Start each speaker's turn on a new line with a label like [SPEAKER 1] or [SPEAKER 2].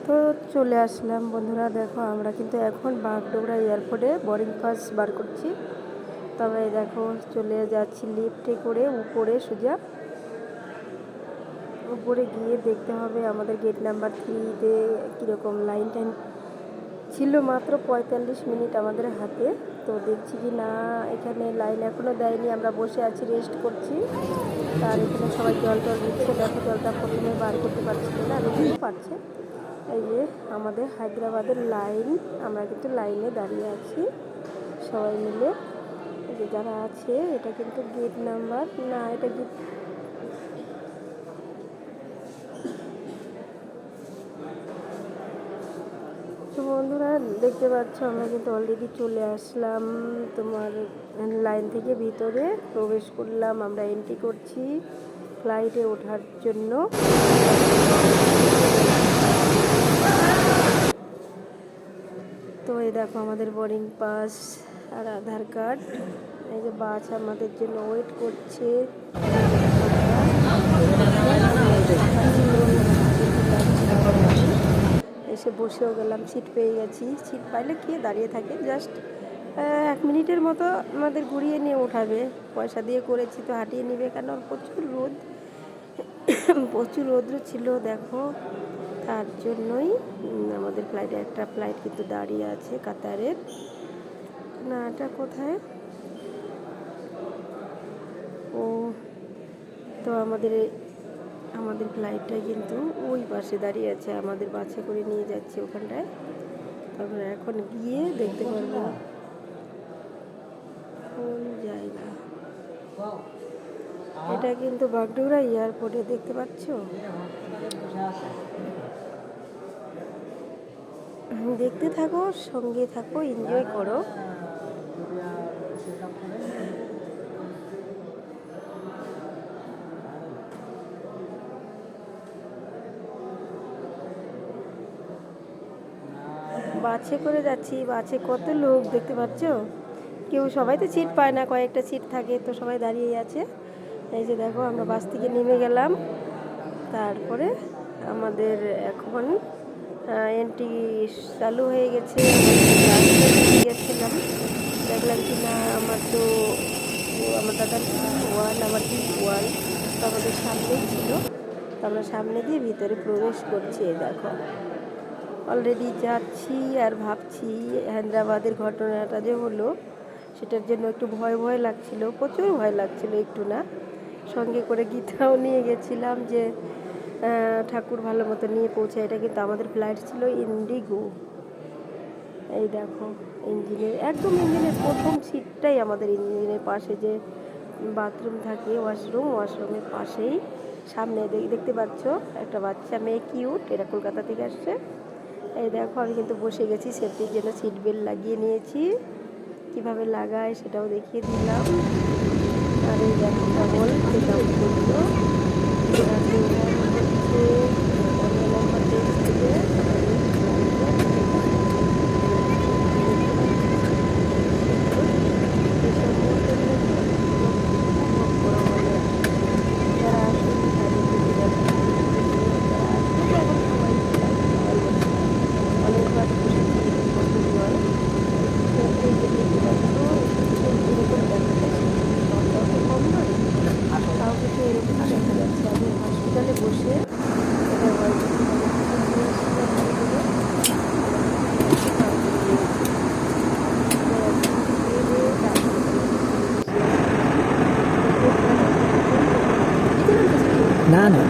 [SPEAKER 1] তো চলে আসলাম বন্ধুরা, দেখো আমরা কিন্তু এখন বাগডোগরা এয়ারপোর্টে বোর্ডিং পাস বার করছি। তো আমরা এই দেখো চলে যাচ্ছি লিফটে করে উপরে সোজা। উপরে গিয়ে দেখতে হবে আমাদের গেট নাম্বার 3-তে কীরকম লাইন টাইম ছিল। মাত্র 45 মিনিট আমাদের হাতে। তো দেখছি কি না এখানে লাইন এখনও দেয়নি, আমরা বসে আছি রেস্ট করছি। আর এখানে সবাই জল দিচ্ছে, দেখো জলটা প্রথমে বার করতে পারছিল না, আমি পারছে। এই যে আমাদের হায়দ্রাবাদের লাইন, আমরা কিন্তু লাইনে দাঁড়িয়ে আছি সবাই মিলে। এই যে যারা আছে, এটা কিন্তু গেট নাম্বার না, এটা গেট তো বন্ধুরা দেখতে পাচ্ছ আমরা কিন্তু অলরেডি চলে আসলাম তোমার লাইন থেকে ভিতরে প্রবেশ করলাম। আমরা এন্ট্রি করছি ফ্লাইটে ওঠার জন্য। তো এই দেখো আমাদের বোর্ডিং পাস আর আধার কার্ড। এই যে বাস আমাদের জন্য ওয়েট করছে। এসে বসেও গেলাম, সিট পেয়ে গেছি। সিট পাইলে কে দাঁড়িয়ে থাকে, জাস্ট 1 মিনিটের মতো আমাদের ঘুরিয়ে নিয়ে ওঠাবে। পয়সা দিয়ে করেছি তো হাঁটিয়ে নেবে, কেন প্রচুর রোদ, প্রচুর রৌদ্র ছিল দেখো। তার জন্যই আমাদের ফ্লাইটে একটা ফ্লাইট কিন্তু দাঁড়িয়ে আছে কাতারের। না এটা কোথায়, ও তো আমাদের ফ্লাইটটা কিন্তু ওই পাশে দাঁড়িয়ে আছে, আমাদের বাসে করে নিয়ে যাচ্ছে ওখানটায়। তারপরে এখন গিয়ে দেখতে পারবো কোন জায়গা। এটা কিন্তু বাগডোগরা এয়ারপোর্টে, দেখতে পাচ্ছ। দেখতে থাকো, সঙ্গে থাকো, এনজয় করো। বাসে করে যাচ্ছি, বাসে কত লোক দেখতে পাচ্ছ। কেউ সবাই তো সিট পায় না, কয়েকটা সিট থাকে, তো সবাই দাঁড়িয়ে আছে। এই যে দেখো আমরা বাস থেকে নেমে গেলাম। তারপরে আমাদের এখন এন্ট্রি চালু হয়ে গেছে। গেছিলাম, দেখলাম কি না আমার দাদার ওয়াল, আমার ওয়াল তো আমাদের সামনেই ছিল। তো আমরা সামনে দিয়ে ভিতরে প্রবেশ করছি। দেখো অলরেডি যাচ্ছি আর ভাবছি হায়দ্রাবাদের ঘটনাটা যে হলো, সেটার জন্য একটু ভয় ভয় লাগছিল, প্রচুর ভয় লাগছিল। একটু না, সঙ্গে করে গীতাও নিয়ে গেছিলাম যে ঠাকুর ভালো মতো নিয়ে পৌঁছে। এটা কিন্তু আমাদের ফ্লাইট ছিল ইন্ডিগো। এই দেখো একদম ইঞ্জিনের প্রথম সিটটাই আমাদের ইঞ্জিনের পাশে যে বাথরুম থাকে, ওয়াশরুমের পাশেই সামনে দেখতে পাচ্ছ একটা বাচ্চা মেয়ে, কিউট, এটা কলকাতা থেকে আসছে। এই দেখো আমি কিন্তু বসে গেছি, সেফটির জন্য সিট বেল্ট লাগিয়ে নিয়েছি। কিভাবে লাগায় সেটাও দেখিয়ে দিলাম। আর এই দেখো কেবল সেটাও করলো। হসপিটালে বসে
[SPEAKER 2] না না